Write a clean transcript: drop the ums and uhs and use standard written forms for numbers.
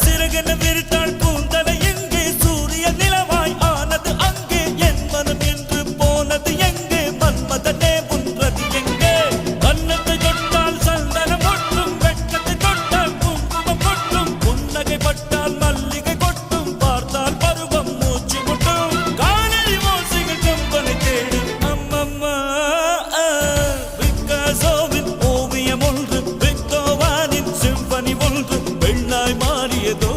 சிறகன விரித்தாள் பூந்தலை எங்கே சூரிய நிலவாய் ஆனது அங்கே என் மனம் என்று போனது எங்கே மன்மதனே உன்றது எங்கே கன்னத்தை தொட்டால் சந்தனம் கொட்டும் வெட்கத்தை தொட்டால் குங்குமம் கொட்டும் புன்னகை பட்டால் மல்லிகை கொட்டும் பார்த்தால் பருவம் மூச்சு முட்டும் காணல் ஓசைகள் கம்பனை தேடும் அம்மம்மா பிக்காசோவின் ஓவியம் ஒன்று பிக்டோவானின் சிம்பனி ஒன்று வெள்ளாய் மாறியதோ